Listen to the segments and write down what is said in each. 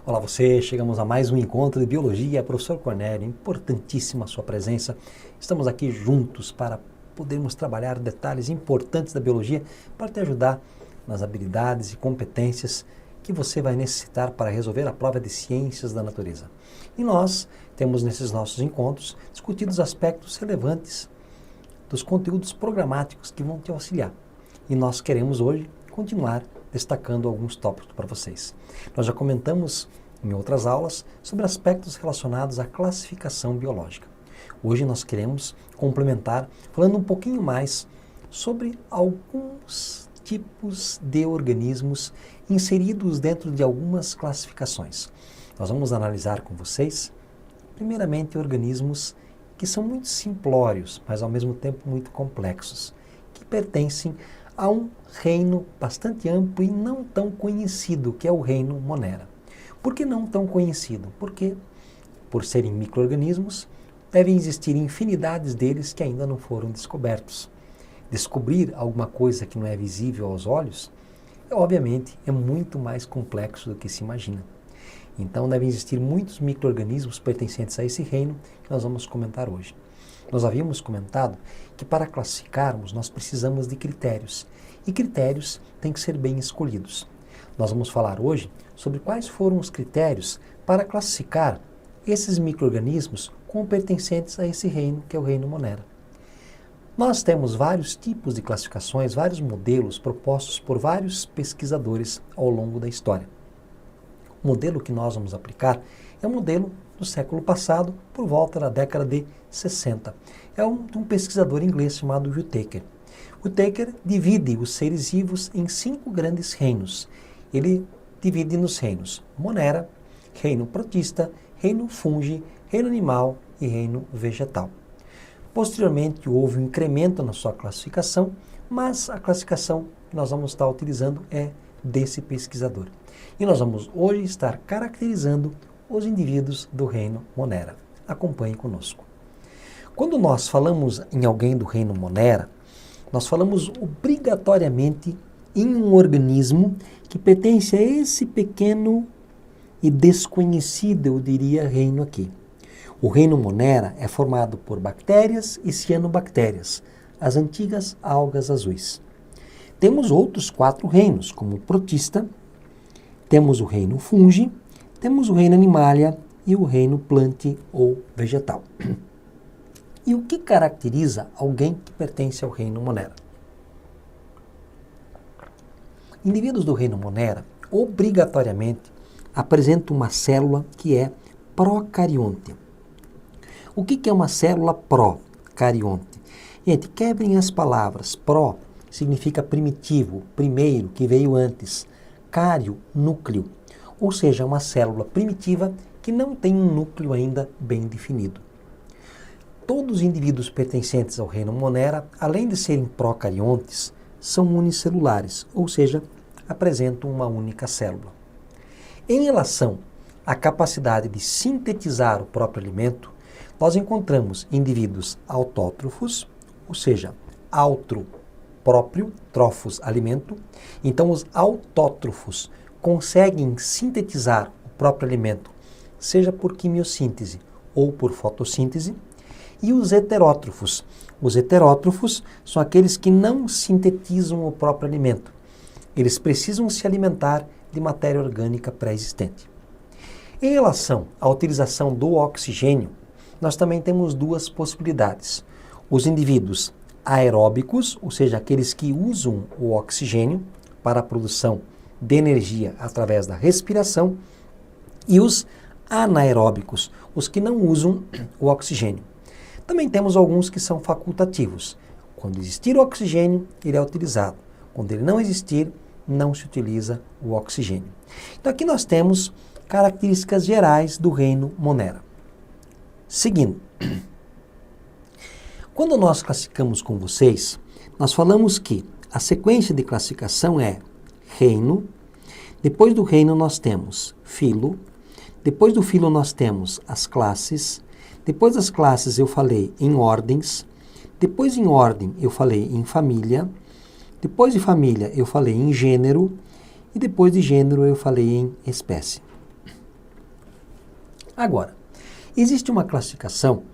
Olá você, chegamos a mais um encontro de Biologia. Professor Cornélio, importantíssima a sua presença. Estamos aqui juntos para podermos trabalhar detalhes importantes da biologia para te ajudar nas habilidades e competências que você vai necessitar para resolver a prova de ciências da natureza. E nós temos nesses nossos encontros discutido os aspectos relevantes dos conteúdos programáticos que vão te auxiliar. E nós queremos hoje continuar destacando alguns tópicos para vocês. Nós já comentamos em outras aulas sobre aspectos relacionados à classificação biológica. Hoje nós queremos complementar falando um pouquinho mais sobre alguns tipos de organismos inseridos dentro de algumas classificações. Nós vamos analisar com vocês, primeiramente, organismos que são muito simplórios, mas ao mesmo tempo muito complexos, que pertencem a um reino bastante amplo e não tão conhecido, que é o reino Monera. Por que não tão conhecido? Porque, por serem micro-organismos, devem existir infinidades deles que ainda não foram descobertos. Descobrir alguma coisa que não é visível aos olhos, obviamente, é muito mais complexo do que se imagina. Então, devem existir muitos micro-organismos pertencentes a esse reino que nós vamos comentar hoje. Nós havíamos comentado que para classificarmos nós precisamos de critérios, e critérios têm que ser bem escolhidos. Nós vamos falar hoje sobre quais foram os critérios para classificar esses micro-organismos como pertencentes a esse reino, que é o reino Monera. Nós temos vários tipos de classificações, vários modelos propostos por vários pesquisadores ao longo da história. O modelo que nós vamos aplicar é um modelo do século passado, por volta da década de 60. É um pesquisador inglês chamado Whittaker. Whittaker divide os seres vivos em 5 grandes reinos. Ele divide nos reinos Monera, reino protista, reino fungi, reino animal e reino vegetal. Posteriormente houve um incremento na sua classificação, mas a classificação que nós vamos estar utilizando é desse pesquisador. E nós vamos hoje estar caracterizando os indivíduos do reino Monera. Acompanhe conosco. Quando nós falamos em alguém do reino Monera, nós falamos obrigatoriamente em um organismo que pertence a esse pequeno e desconhecido, eu diria, reino aqui. O reino Monera é formado por bactérias e cianobactérias, as antigas algas azuis. Temos outros 4 reinos, como o protista, temos o reino fungi, temos o reino animalia e o reino plante ou vegetal. E o que caracteriza alguém que pertence ao reino Monera? Indivíduos do reino Monera, obrigatoriamente, apresentam uma célula que é procarionte. O que é uma célula procarionte? Gente, quebrem as palavras. Pro significa primitivo, primeiro, que veio antes. Cário, núcleo. Ou seja, uma célula primitiva que não tem um núcleo ainda bem definido. Todos os indivíduos pertencentes ao reino Monera, além de serem procariontes, são unicelulares, ou seja, apresentam uma única célula. Em relação à capacidade de sintetizar o próprio alimento, nós encontramos indivíduos autótrofos, ou seja, autro, próprio, trofos, alimento. Então, os autótrofos conseguem sintetizar o próprio alimento, seja por quimiossíntese ou por fotossíntese, e os heterótrofos. Os heterótrofos são aqueles que não sintetizam o próprio alimento. Eles precisam se alimentar de matéria orgânica pré-existente. Em relação à utilização do oxigênio, nós também temos 2 possibilidades. Os indivíduos aeróbicos, ou seja, aqueles que usam o oxigênio para a produção de energia através da respiração, e os anaeróbicos, os que não usam o oxigênio. Também temos alguns que são facultativos. Quando existir o oxigênio, ele é utilizado. Quando ele não existir, não se utiliza o oxigênio. Então aqui nós temos características gerais do reino Monera. Seguindo. Quando nós classificamos com vocês, nós falamos que a sequência de classificação é reino, depois do reino nós temos filo, depois do filo nós temos as classes, depois das classes eu falei em ordens, depois em ordem eu falei em família, depois de família eu falei em gênero e depois de gênero eu falei em espécie. Agora, existe uma classificação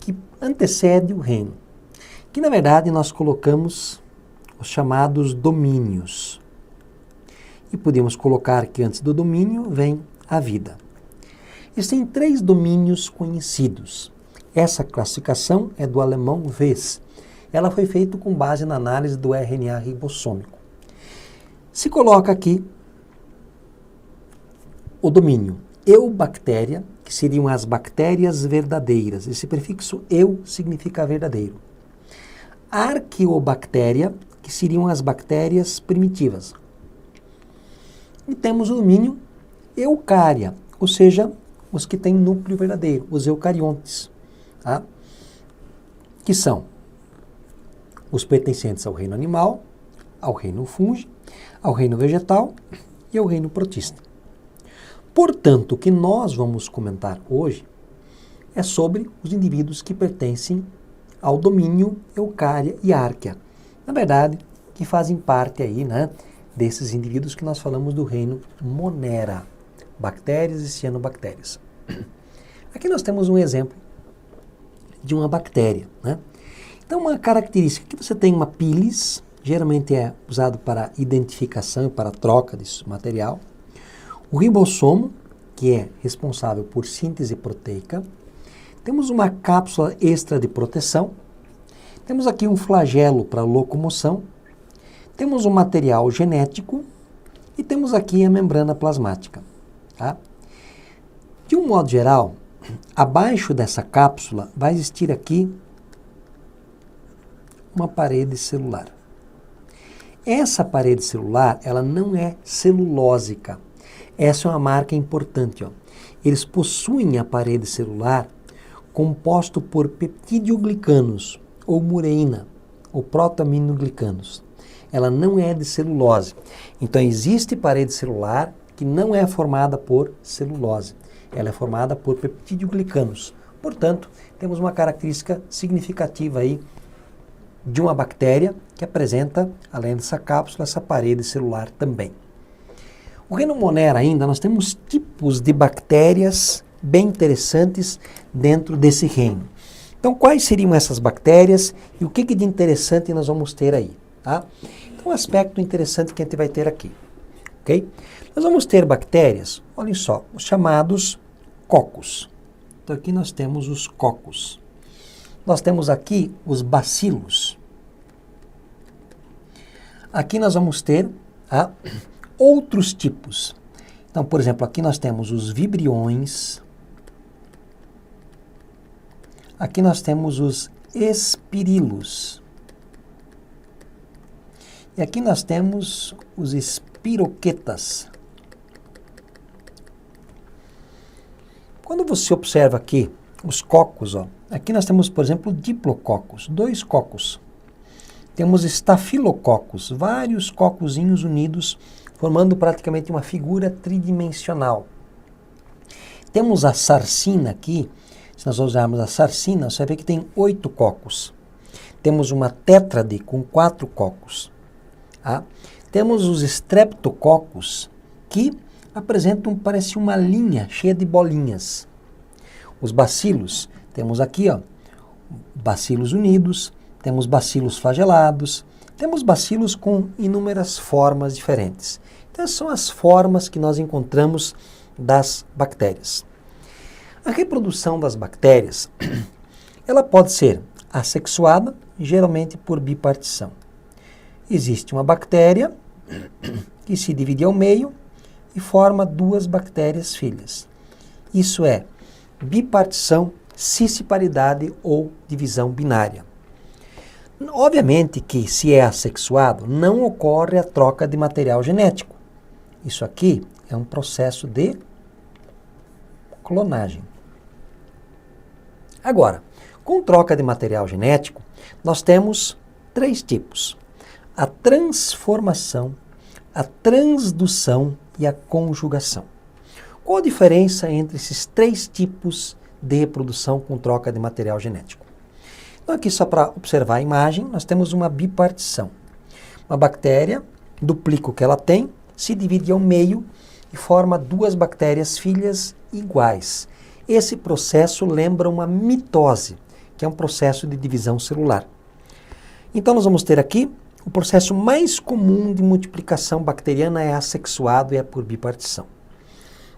que antecede o reino, que na verdade nós colocamos os chamados domínios. E podemos colocar que antes do domínio vem a vida. Existem 3 domínios conhecidos. Essa classificação é do alemão Wes. Ela foi feita com base na análise do RNA ribossômico. Se coloca aqui o domínio eubactéria, que seriam as bactérias verdadeiras. Esse prefixo eu significa verdadeiro. Arqueobactéria, que seriam as bactérias primitivas. E temos o domínio eucária, ou seja, os que têm núcleo verdadeiro, os eucariontes, tá? Que são os pertencentes ao reino animal, ao reino fungi, ao reino vegetal e ao reino protista. Portanto, o que nós vamos comentar hoje é sobre os indivíduos que pertencem ao domínio eucária e árquea. Na verdade, que fazem parte aí, né, desses indivíduos que nós falamos do reino Monera, bactérias e cianobactérias. Aqui nós temos um exemplo de uma bactéria, né? Então, uma característica que você tem uma pilis, geralmente é usado para identificação e para troca desse material. O ribossomo, que é responsável por síntese proteica. Temos uma cápsula extra de proteção. Temos aqui um flagelo para locomoção. Temos um material genético e temos aqui a membrana plasmática. Tá? De um modo geral, abaixo dessa cápsula vai existir aqui uma parede celular. Essa parede celular, ela não é celulósica. Essa é uma marca importante. Ó. Eles possuem a parede celular composto por peptidioglicanos, ou mureína, ou protoaminoglicanos. Ela não é de celulose. Então, existe parede celular que não é formada por celulose. Ela é formada por peptidioglicanos. Portanto, temos uma característica significativa aí de uma bactéria que apresenta, além dessa cápsula, essa parede celular também. O reino Monera ainda, nós temos tipos de bactérias bem interessantes dentro desse reino. Então, quais seriam essas bactérias e o que de interessante nós vamos ter aí? Tá? Então, um aspecto interessante que a gente vai ter aqui. Okay? Nós vamos ter bactérias, olhem só, os chamados cocos. Então, aqui nós temos os cocos. Nós temos aqui os bacilos. Aqui nós vamos ter outros tipos. Então, por exemplo, aqui nós temos os vibriões. Aqui nós temos os espirilos. E aqui nós temos os espiroquetas. Quando você observa aqui os cocos, ó, aqui nós temos, por exemplo, diplococos, 2 cocos. Temos estafilococos, vários cocozinhos unidos, formando praticamente uma figura tridimensional. Temos a sarcina aqui, se nós usarmos a sarcina, você vai ver que tem 8 cocos. Temos uma tétrade com 4 cocos. Tá? Temos os streptococos, que apresentam, parece uma linha cheia de bolinhas. Os bacilos, temos aqui, ó, bacilos unidos, temos bacilos flagelados, temos bacilos com inúmeras formas diferentes. Então, são as formas que nós encontramos das bactérias. A reprodução das bactérias, ela pode ser assexuada, geralmente por bipartição. Existe uma bactéria que se divide ao meio e forma 2 bactérias filhas. Isso é bipartição, cisparidade ou divisão binária. Obviamente que, se é assexuado, não ocorre a troca de material genético. Isso aqui é um processo de clonagem. Agora, com troca de material genético, nós temos 3 tipos: a transformação, a transdução e a conjugação. Qual a diferença entre esses 3 tipos de reprodução com troca de material genético? Então, aqui só para observar a imagem, nós temos uma bipartição. Uma bactéria duplica o que ela tem, se divide ao meio e forma 2 bactérias filhas iguais. Esse processo lembra uma mitose, que é um processo de divisão celular. Então nós vamos ter aqui o processo mais comum de multiplicação bacteriana é assexuado e é por bipartição.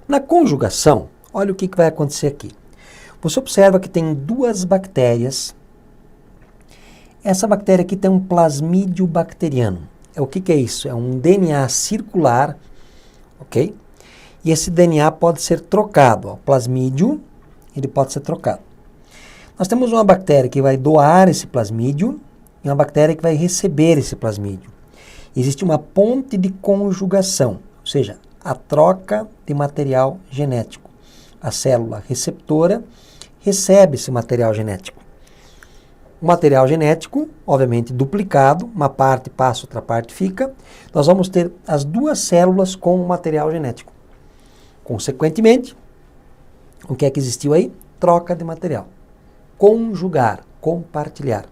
Na conjugação, olha o que vai acontecer aqui. Você observa que tem duas bactérias. Essa bactéria aqui tem um plasmídio bacteriano. O que é isso? É um DNA circular, ok? E esse DNA pode ser trocado. O plasmídio, ele pode ser trocado. Nós temos uma bactéria que vai doar esse plasmídio e uma bactéria que vai receber esse plasmídio. Existe uma ponte de conjugação, ou seja, a troca de material genético. A célula receptora recebe esse material genético. O material genético, obviamente duplicado, uma parte passa, outra parte fica. Nós vamos ter as duas células com o material genético. Consequentemente, o que é que existiu aí? Troca de material. Conjugar, compartilhar.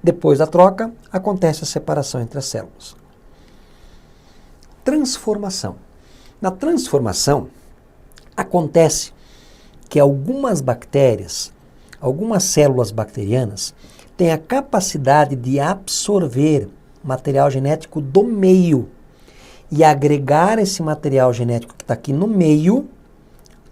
Depois da troca, acontece a separação entre as células. Transformação. Na transformação, acontece que algumas bactérias, algumas células bacterianas, têm a capacidade de absorver material genético do meio e agregar esse material genético que está aqui no meio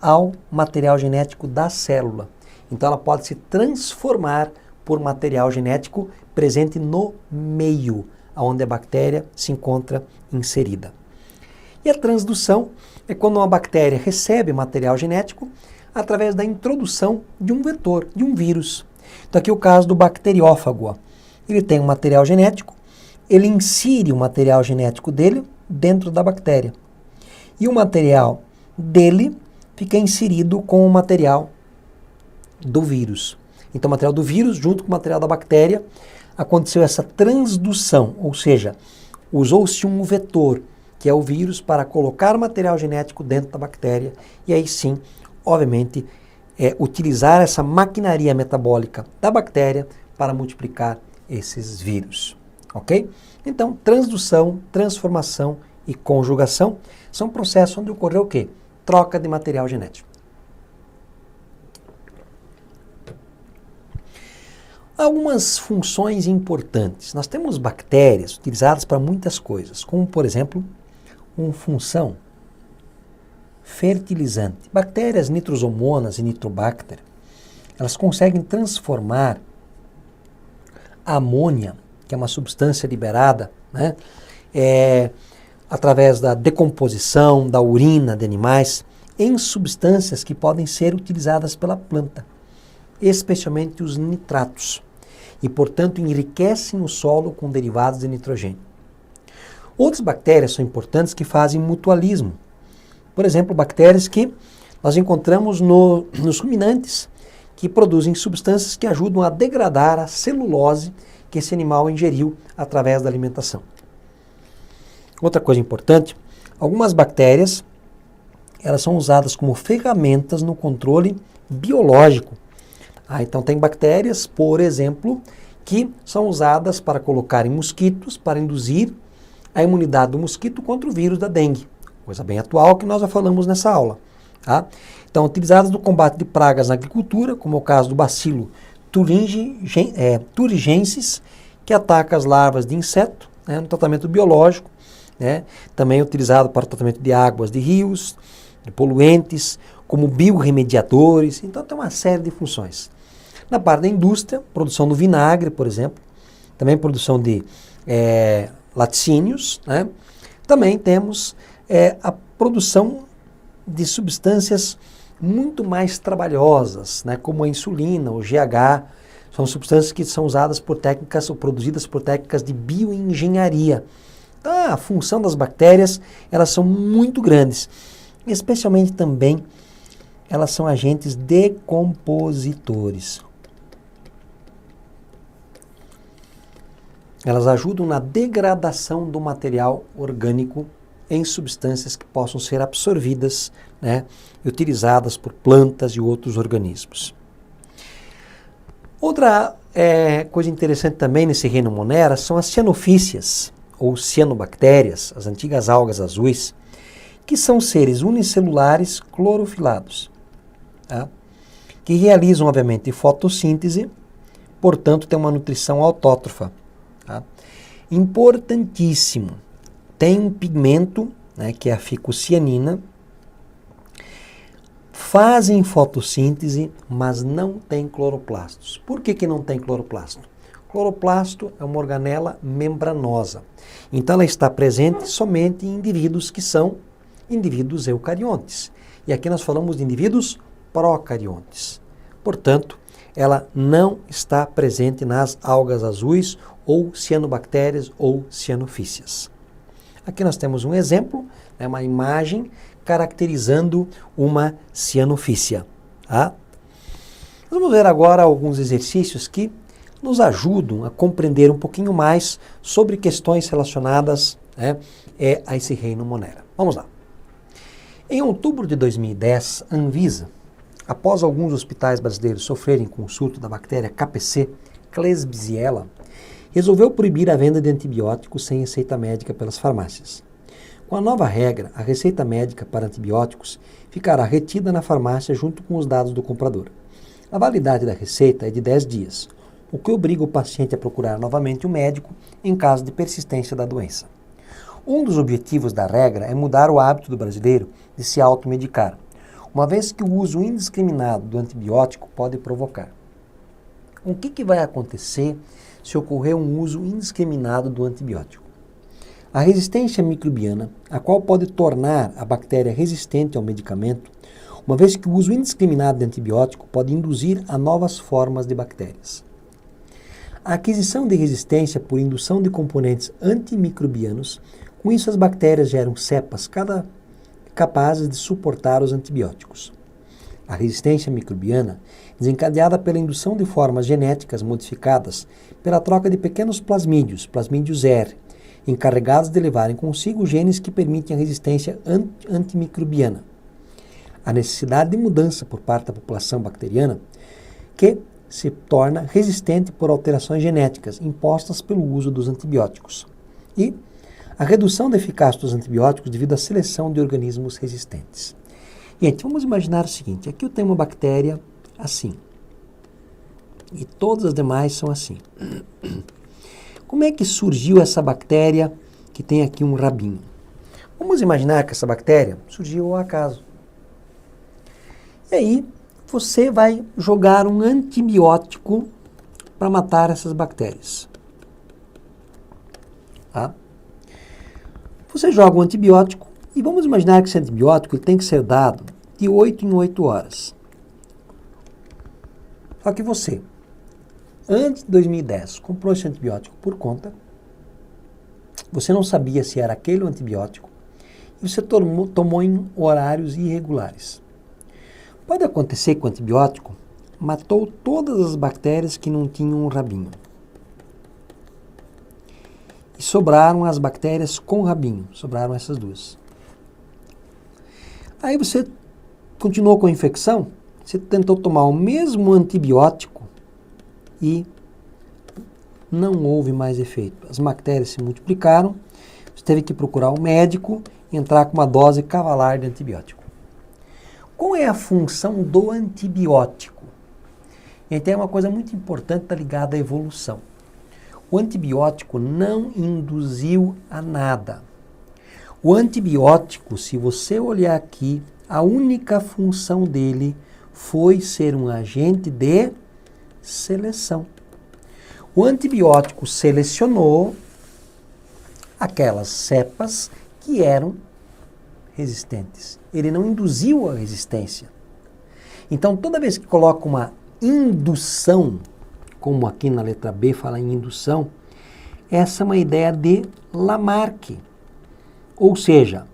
ao material genético da célula. Então ela pode se transformar por material genético presente no meio, onde a bactéria se encontra inserida. E a transdução é quando uma bactéria recebe material genético através da introdução de um vetor, de um vírus. Então aqui é o caso do bacteriófago. Ó. Ele tem um material genético, ele insere o material genético dele dentro da bactéria. E o material dele fica inserido com o material do vírus. Então o material do vírus junto com o material da bactéria aconteceu essa transdução, ou seja, usou-se um vetor, que é o vírus, para colocar o material genético dentro da bactéria e aí sim, obviamente, utilizar essa maquinaria metabólica da bactéria para multiplicar esses vírus. Ok? Então, transdução, transformação e conjugação são processos onde ocorreu o quê? Troca de material genético. Algumas funções importantes. Nós temos bactérias utilizadas para muitas coisas, como, por exemplo, uma função fertilizante. Bactérias nitrosomonas e nitrobacter, elas conseguem transformar a amônia, que é uma substância liberada, né, através da decomposição, da urina de animais, em substâncias que podem ser utilizadas pela planta, especialmente os nitratos, e, portanto, enriquecem o solo com derivados de nitrogênio. Outras bactérias são importantes que fazem mutualismo. Por exemplo, bactérias que nós encontramos nos ruminantes, que produzem substâncias que ajudam a degradar a celulose que esse animal ingeriu através da alimentação. Outra coisa importante, algumas bactérias, elas são usadas como ferramentas no controle biológico. Então tem bactérias, por exemplo, que são usadas para colocar em mosquitos, para induzir a imunidade do mosquito contra o vírus da dengue. Coisa bem atual que nós já falamos nessa aula. Tá? Então, utilizadas no combate de pragas na agricultura, como é o caso do bacilo thuringiensis, que ataca as larvas de inseto, né, no tratamento biológico, né, também utilizado para o tratamento de águas de rios, de poluentes, como biorremediadores, então tem uma série de funções. Na parte da indústria, produção do vinagre, por exemplo, também produção de laticínios, né? Também temos a produção de substâncias muito mais trabalhosas, né? Como a insulina, o GH, são substâncias que são usadas por técnicas ou produzidas por técnicas de bioengenharia. Então, a função das bactérias, elas são muito grandes, especialmente também elas são agentes decompositores. Elas ajudam na degradação do material orgânico em substâncias que possam ser absorvidas, né, e utilizadas por plantas e outros organismos. Outra coisa interessante também nesse reino Monera são as cianofícias, ou cianobactérias, as antigas algas azuis, que são seres unicelulares clorofilados. Tá? que realizam, obviamente, fotossíntese, portanto, tem uma nutrição autótrofa. Tá? Importantíssimo, tem um pigmento, né, que é a ficocianina, fazem fotossíntese, mas não tem cloroplastos. Por que não tem cloroplasto? Cloroplasto é uma organela membranosa. Então ela está presente somente em indivíduos que são indivíduos eucariontes. E aqui nós falamos de indivíduos procariontes. Portanto, ela não está presente nas algas azuis ou cianobactérias ou cianofícias. Aqui nós temos um exemplo, né, uma imagem caracterizando uma cianofícia. Tá? Vamos ver agora alguns exercícios que nos ajudam a compreender um pouquinho mais sobre questões relacionadas, né, a esse reino Monera. Vamos lá. Em outubro de 2010, a Anvisa, após alguns hospitais brasileiros sofrerem com o surto da bactéria KPC, Klebsiella, resolveu proibir a venda de antibióticos sem receita médica pelas farmácias. Com a nova regra, a receita médica para antibióticos ficará retida na farmácia junto com os dados do comprador. A validade da receita é de 10 dias, o que obriga o paciente a procurar novamente um médico em caso de persistência da doença. Um dos objetivos da regra é mudar o hábito do brasileiro de se automedicar, uma vez que o uso indiscriminado do antibiótico pode provocar. O que vai acontecer se ocorrer um uso indiscriminado do antibiótico? A resistência microbiana, a qual pode tornar a bactéria resistente ao medicamento, uma vez que o uso indiscriminado de antibiótico pode induzir a novas formas de bactérias. A aquisição de resistência por indução de componentes antimicrobianos, com isso as bactérias geram cepas capazes de suportar os antibióticos. A resistência microbiana, desencadeada pela indução de formas genéticas modificadas pela troca de pequenos plasmídios, plasmídios R, encarregados de levarem consigo genes que permitem a resistência antimicrobiana. A necessidade de mudança por parte da população bacteriana, que se torna resistente por alterações genéticas impostas pelo uso dos antibióticos. E a redução da eficácia dos antibióticos devido à seleção de organismos resistentes. Gente, vamos imaginar o seguinte, aqui eu tenho uma bactéria assim, e todas as demais são assim. Como é que surgiu essa bactéria que tem aqui um rabinho? Vamos imaginar que essa bactéria surgiu ao acaso. E aí, você vai jogar um antibiótico para matar essas bactérias. Tá? Você joga um antibiótico e vamos imaginar que esse antibiótico ele tem que ser dado de 8 em 8 horas. Só que você, antes de 2010, comprou esse antibiótico por conta, você não sabia se era aquele o antibiótico e você tomou em horários irregulares. Pode acontecer que o antibiótico matou todas as bactérias que não tinham um rabinho. E sobraram as bactérias com rabinho, sobraram essas duas. Aí você continuou com a infecção, você tentou tomar o mesmo antibiótico e não houve mais efeito. As bactérias se multiplicaram, você teve que procurar um médico e entrar com uma dose cavalar de antibiótico. Qual é a função do antibiótico? Então é uma coisa muito importante, está ligada à evolução. O antibiótico não induziu a nada. O antibiótico, se você olhar aqui, a única função dele foi ser um agente de seleção. O antibiótico selecionou aquelas cepas que eram resistentes. Ele não induziu a resistência. Então, toda vez que coloca uma indução, como aqui na letra B fala em indução, essa é uma ideia de Lamarck. Ou seja,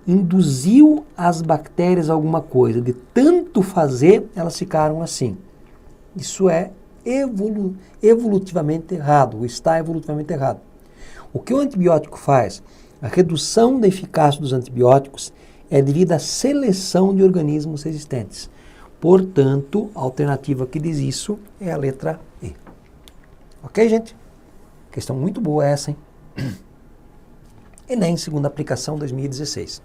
induziu as bactérias a alguma coisa. De tanto fazer, elas ficaram assim. Isso é evolutivamente errado, ou está evolutivamente errado. O que o antibiótico faz? A redução da eficácia dos antibióticos é devido à seleção de organismos resistentes. Portanto, a alternativa que diz isso é a letra E. Ok, gente? Questão muito boa essa, hein? Enem, segunda aplicação 2016.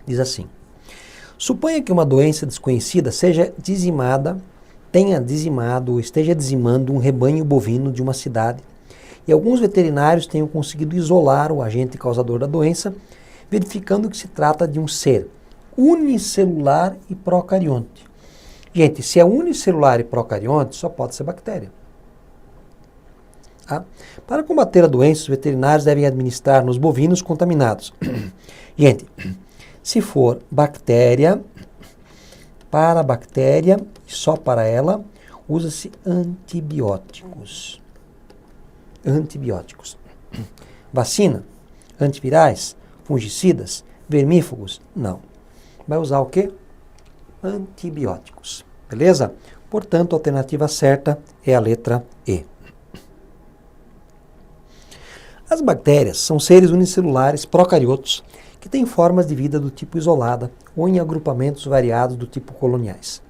Diz assim: suponha que uma doença desconhecida tenha dizimado ou esteja dizimando um rebanho bovino de uma cidade e alguns veterinários tenham conseguido isolar o agente causador da doença, verificando que se trata de um ser unicelular e procarionte. Gente, se é unicelular e procarionte, só pode ser bactéria. Tá? Para combater a doença, os veterinários devem administrar nos bovinos contaminados. Gente, se for bactéria, para a bactéria, só para ela, usa-se antibióticos. Antibióticos. Vacina, antivirais, fungicidas, vermífugos? Não. Vai usar o quê? Antibióticos. Beleza? Portanto, a alternativa certa é a letra E. As bactérias são seres unicelulares procariotos que têm formas de vida do tipo isolada ou em agrupamentos variados do tipo coloniais.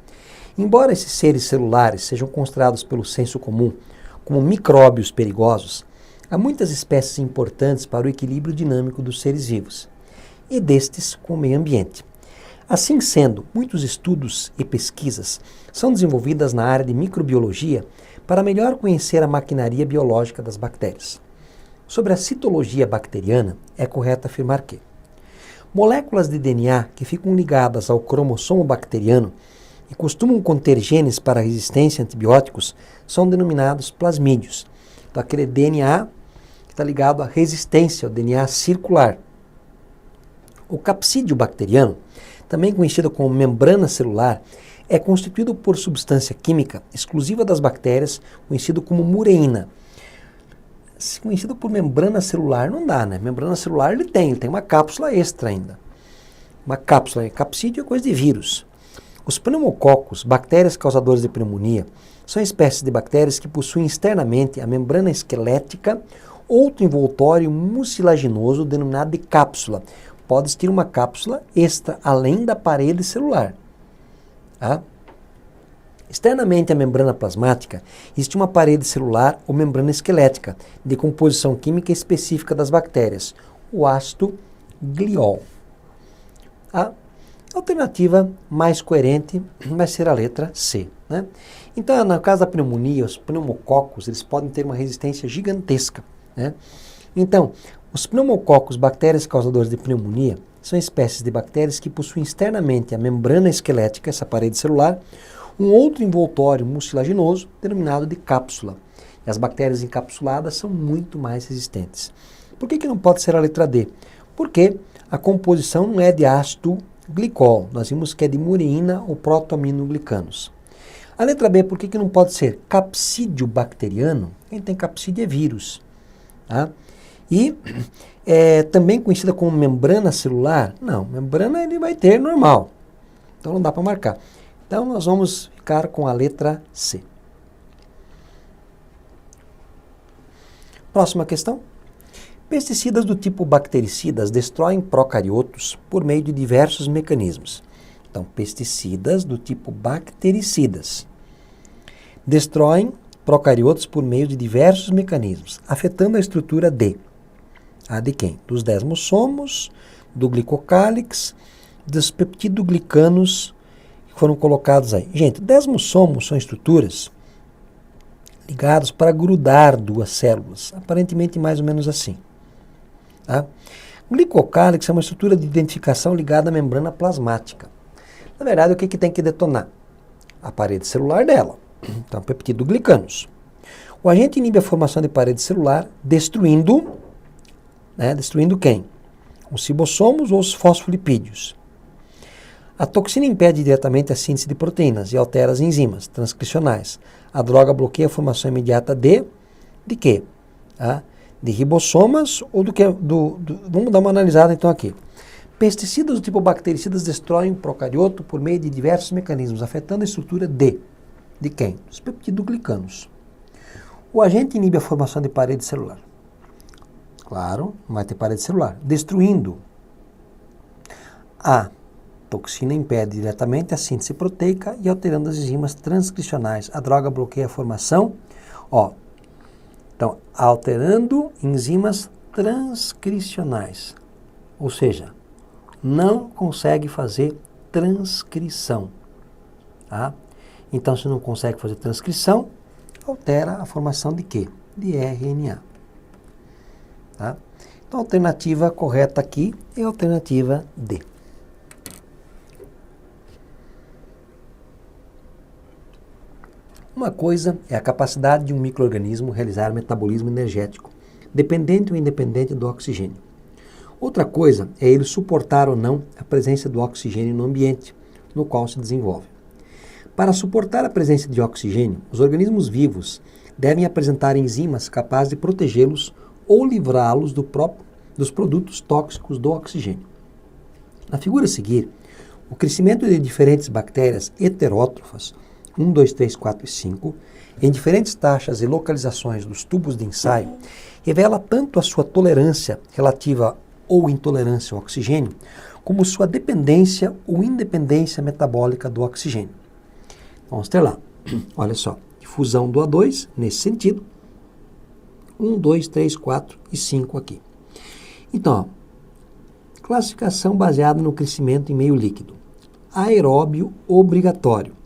Embora esses seres celulares sejam considerados pelo senso comum como micróbios perigosos, há muitas espécies importantes para o equilíbrio dinâmico dos seres vivos e destes com o meio ambiente. Assim sendo, muitos estudos e pesquisas são desenvolvidas na área de microbiologia para melhor conhecer a maquinaria biológica das bactérias. Sobre a citologia bacteriana, é correto afirmar que moléculas de DNA que ficam ligadas ao cromossomo bacteriano e costumam conter genes para resistência a antibióticos são denominados plasmídios. Então, aquele DNA que está ligado à resistência, ao DNA circular. O capsídeo bacteriano, também conhecido como membrana celular, é constituído por substância química exclusiva das bactérias, conhecido como mureína. Conhecido por membrana celular, não dá, né? Membrana celular ele tem uma cápsula extra ainda. Uma cápsula, capsídeo é coisa de vírus. Os pneumococos, bactérias causadoras de pneumonia, são espécies de bactérias que possuem externamente a membrana esquelética, outro envoltório mucilaginoso denominado de cápsula. Pode existir uma cápsula extra, além da parede celular. Tá? Externamente à membrana plasmática, existe uma parede celular ou membrana esquelética, de composição química específica das bactérias, o ácido gliol. A alternativa mais coerente vai ser a letra C. Né? Então, no caso da pneumonia, os pneumococos eles podem ter uma resistência gigantesca. Né? Então, os pneumococos, bactérias causadoras de pneumonia, são espécies de bactérias que possuem externamente a membrana esquelética, essa parede celular, um outro envoltório mucilaginoso, denominado de cápsula. E as bactérias encapsuladas são muito mais resistentes. Por que não pode ser a letra D? Porque a composição não é de ácido glicol. Nós vimos que é de mureína ou protoaminoglicanos. A letra B, por que não pode ser capsídeo bacteriano? Quem tem capsídeo é vírus. Tá? E também conhecida como membrana celular? Não, membrana ele vai ter normal. Então não dá para marcar. Então, nós vamos ficar com a letra C. Próxima questão. Pesticidas do tipo bactericidas destroem procariotos por meio de diversos mecanismos. Então, pesticidas do tipo bactericidas destroem procariotos por meio de diversos mecanismos, afetando a estrutura de quem? Dos desmossomos, do glicocálix, dos peptidoglicanos foram colocados aí. Gente, desmossomos são estruturas ligadas para grudar duas células, aparentemente mais ou menos assim. Tá? O glicocálix é uma estrutura de identificação ligada à membrana plasmática. Na verdade, o que tem que detonar? A parede celular dela. Então, peptidoglicanos. O agente inibe a formação de parede celular, destruindo quem? Os ribossomos ou os fosfolipídios. A toxina impede diretamente a síntese de proteínas e altera as enzimas transcricionais. A droga bloqueia a formação imediata de quê? De ribossomas ou do que? Vamos dar uma analisada então aqui. Pesticidas do tipo bactericidas destroem o procarioto por meio de diversos mecanismos, afetando a estrutura de quem? Os peptidoglicanos. O agente inibe a formação de parede celular. Claro, não vai ter parede celular. Destruindo a toxina impede diretamente a síntese proteica e alterando as enzimas transcricionais. A droga bloqueia a formação, então, alterando enzimas transcricionais. Ou seja, não consegue fazer transcrição. Tá? Então, se não consegue fazer transcrição, altera a formação de quê? De RNA. Tá? Então, a alternativa correta aqui é a alternativa D. Uma coisa é a capacidade de um micro-organismo realizar metabolismo energético, dependente ou independente do oxigênio. Outra coisa é ele suportar ou não a presença do oxigênio no ambiente no qual se desenvolve. Para suportar a presença de oxigênio, os organismos vivos devem apresentar enzimas capazes de protegê-los ou livrá-los dos produtos tóxicos do oxigênio. Na figura a seguir, o crescimento de diferentes bactérias heterótrofas 1, 2, 3, 4 e 5, em diferentes taxas e localizações dos tubos de ensaio, revela tanto a sua tolerância relativa ou intolerância ao oxigênio, como sua dependência ou independência metabólica do oxigênio. Vamos ter lá, olha só, difusão do O2, nesse sentido, 1, 2, 3, 4 e 5 aqui. Então, ó, classificação baseada no crescimento em meio líquido. Aeróbio obrigatório.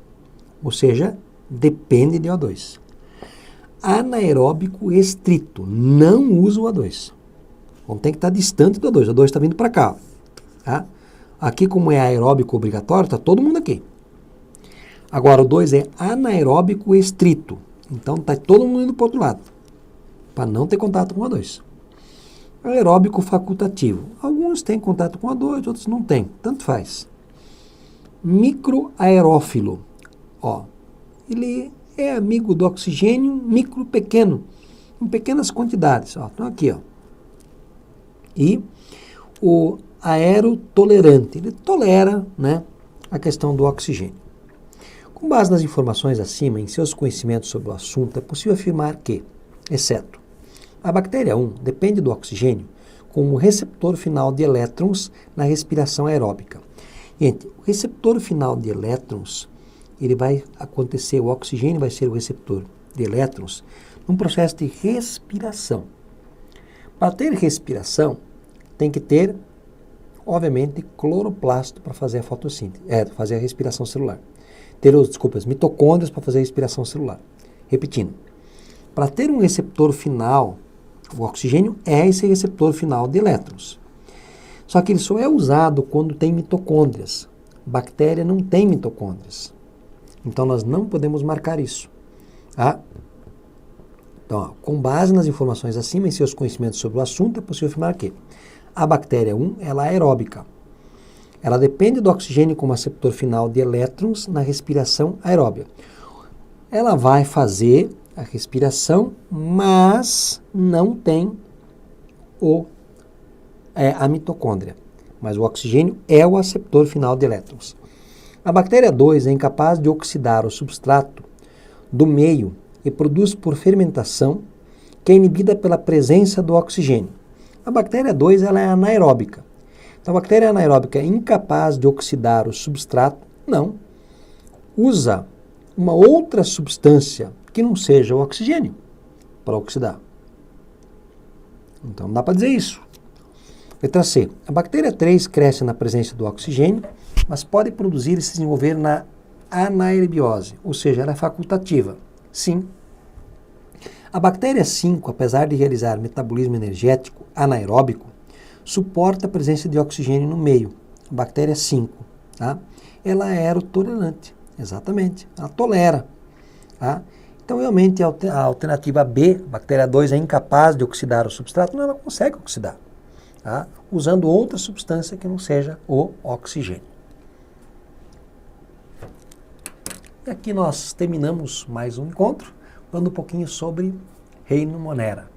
Ou seja, depende de O2. Anaeróbico estrito, não usa o O2. Então tem que estar distante do O2. O O2 está vindo para cá. Tá? Aqui, como é aeróbico obrigatório, está todo mundo aqui. Agora, o 2 é anaeróbico estrito. Então está todo mundo indo para o outro lado, para não ter contato com o O2. Aeróbico facultativo. Alguns têm contato com o O2, outros não têm. Tanto faz. Microaerófilo. Ó, ele é amigo do oxigênio micro pequeno, em pequenas quantidades. Ó, então aqui, ó. E o aerotolerante, ele tolera, né, a questão do oxigênio. Com base nas informações acima, em seus conhecimentos sobre o assunto, é possível afirmar que, exceto, a bactéria 1 depende do oxigênio como receptor final de elétrons na respiração aeróbica. Gente, o receptor final de elétrons, ele vai acontecer, o oxigênio vai ser o receptor de elétrons num processo de respiração. Para ter respiração, tem que ter, obviamente, cloroplasto para fazer a fotossíntese, fazer a respiração celular. Ter as mitocôndrias para fazer a respiração celular. Repetindo, para ter um receptor final, o oxigênio é esse receptor final de elétrons. Só que ele só é usado quando tem mitocôndrias. Bactéria não tem mitocôndrias. Então, nós não podemos marcar isso. Tá? Então, ó, com base nas informações acima e seus conhecimentos sobre o assunto, é possível afirmar que a bactéria 1 ela é aeróbica. Ela depende do oxigênio como receptor final de elétrons na respiração aeróbica. Ela vai fazer a respiração, mas não tem a mitocôndria. Mas o oxigênio é o receptor final de elétrons. A bactéria 2 é incapaz de oxidar o substrato do meio e produz por fermentação, que é inibida pela presença do oxigênio. A bactéria 2 ela é anaeróbica. Então, a bactéria anaeróbica é incapaz de oxidar o substrato, não. Usa uma outra substância que não seja o oxigênio para oxidar. Então, não dá para dizer isso. Letra C. A bactéria 3 cresce na presença do oxigênio, mas pode produzir e se desenvolver na anaerobiose, ou seja, ela é facultativa. Sim. A bactéria 5, apesar de realizar metabolismo energético anaeróbico, suporta a presença de oxigênio no meio. A bactéria 5, tá? Ela é aerotolerante, exatamente, ela tolera. Tá? Então, realmente, a alternativa B, a bactéria 2 é incapaz de oxidar o substrato, não, ela consegue oxidar, tá? Usando outra substância que não seja o oxigênio. E aqui nós terminamos mais um encontro, falando um pouquinho sobre reino Monera.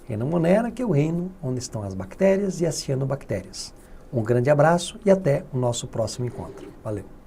Reino Monera, que é o reino onde estão as bactérias e as cianobactérias. Um grande abraço e até o nosso próximo encontro. Valeu!